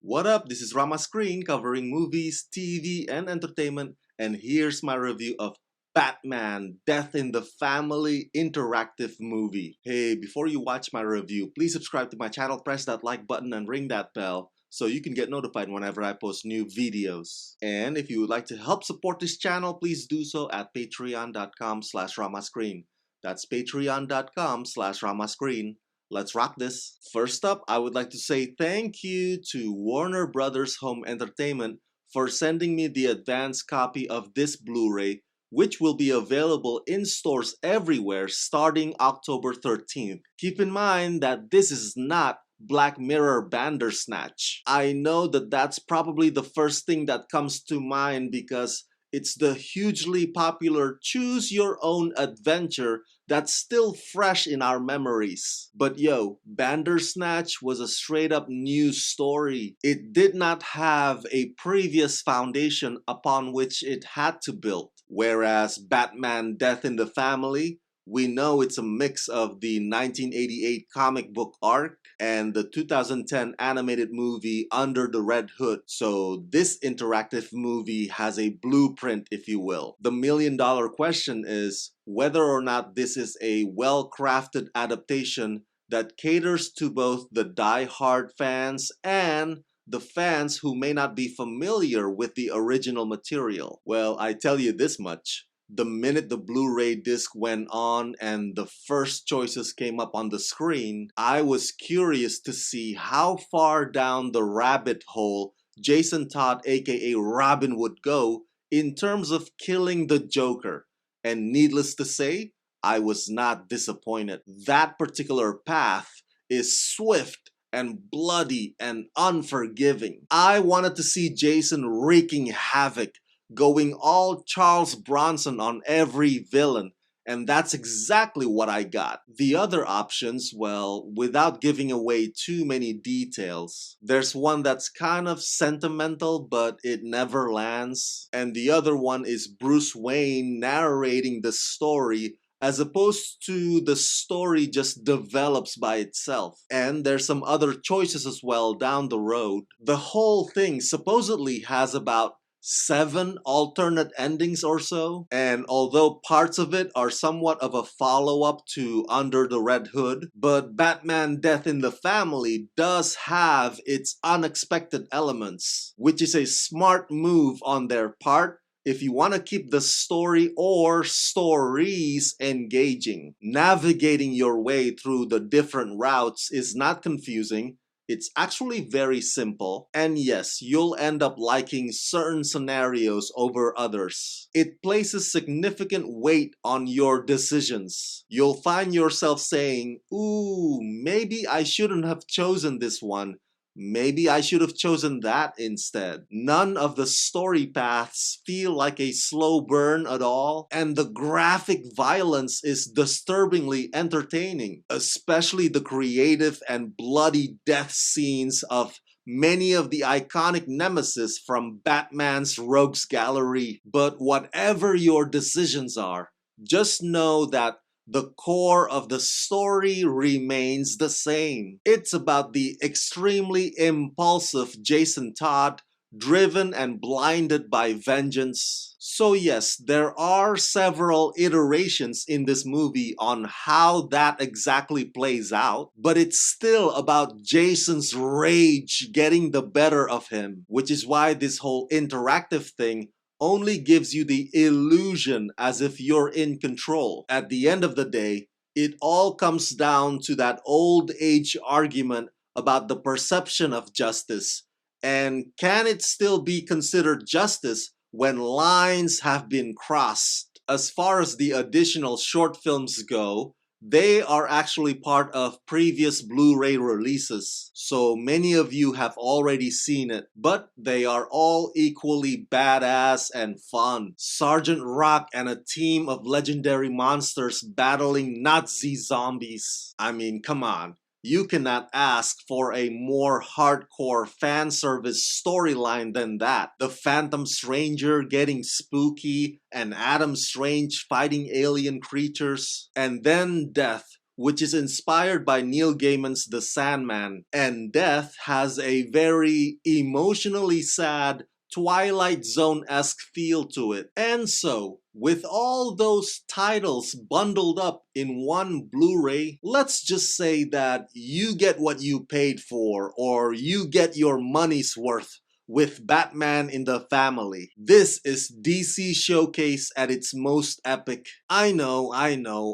What up? This is Rama Screen covering movies, TV, and entertainment, and here's my review of Batman Death in the Family interactive movie. Hey, before you watch my review, please subscribe to my channel, press that like button, and ring that bell so you can get notified whenever I post new videos. And if you would like to help support this channel, please do so at patreon.com/ramascreen. That's patreon.com/ramascreen. Let's rock this. First up, I would like to say thank you to Warner Brothers Home Entertainment for sending me the advanced copy of this Blu-ray, which will be available in stores everywhere starting October 13th. Keep in mind that this is not Black Mirror Bandersnatch. I know that that's probably the first thing that comes to mind because it's the hugely popular Choose Your Own Adventure that's still fresh in our memories. But yo, Bandersnatch was a straight up new story. It did not have a previous foundation upon which it had to build. Whereas Batman Death in the Family, we know it's a mix of the 1988 comic book arc and the 2010 animated movie Under the Red Hood. So this interactive movie has a blueprint, if you will. The million-dollar question is whether or not this is a well-crafted adaptation that caters to both the die-hard fans and the fans who may not be familiar with the original material. Well, I tell you this much. The minute the Blu-ray disc went on and the first choices came up on the screen, I was curious to see how far down the rabbit hole Jason Todd aka Robin would go in terms of killing the Joker. And needless to say, I was not disappointed. That particular path is swift and bloody and unforgiving. I wanted to see Jason wreaking havoc, going all Charles Bronson on every villain, and that's exactly what I got. The other options, well, without giving away too many details, there's one that's kind of sentimental but it never lands, and the other one is Bruce Wayne narrating the story as opposed to the story just develops by itself. And there's some other choices as well down the road. The whole thing supposedly has about 7 alternate endings or so, and although parts of it are somewhat of a follow-up to Under the Red Hood, but Batman Death in the Family does have its unexpected elements, which is a smart move on their part if you want to keep the story or stories engaging. Navigating your way through the different routes is not confusing. It's actually very simple, and yes, you'll end up liking certain scenarios over others. It places significant weight on your decisions. You'll find yourself saying, ooh, maybe I shouldn't have chosen this one. Maybe I should have chosen that instead. None of the story paths feel like a slow burn at all, and the graphic violence is disturbingly entertaining, especially the creative and bloody death scenes of many of the iconic nemesis from Batman's Rogues Gallery. But whatever your decisions are, just know that the core of the story remains the same. It's about the extremely impulsive Jason Todd, driven and blinded by vengeance. So yes, there are several iterations in this movie on how that exactly plays out, but it's still about Jason's rage getting the better of him, which is why this whole interactive thing only gives you the illusion as if you're in control. At the end of the day, it all comes down to that old age argument about the perception of justice. And can it still be considered justice when lines have been crossed? As far as the additional short films go, they are actually part of previous Blu-ray releases, so many of you have already seen it, but they are all equally badass and fun. Sergeant Rock and a team of legendary monsters battling Nazi zombies. I mean, come on. You cannot ask for a more hardcore fan service storyline than that. The Phantom Stranger getting spooky and Adam Strange fighting alien creatures, and then death which is inspired by Neil Gaiman's The Sandman, and Death has a very emotionally sad Twilight Zone-esque feel to it. And so, with all those titles bundled up in one Blu-ray, let's just say that you get what you paid for, or you get your money's worth with Batman in the Family. This is DC Showcase at its most epic. I know,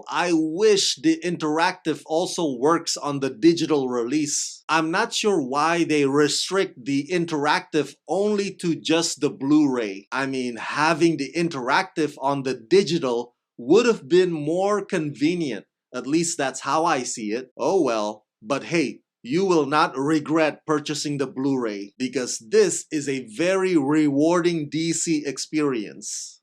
I wish the interactive also works on the digital release. I'm not sure why they restrict the interactive only to just the Blu-ray. I mean, having the interactive on the digital would have been more convenient. At least that's how I see it. Oh well. But hey, you will not regret purchasing the Blu-ray because this is a very rewarding DC experience.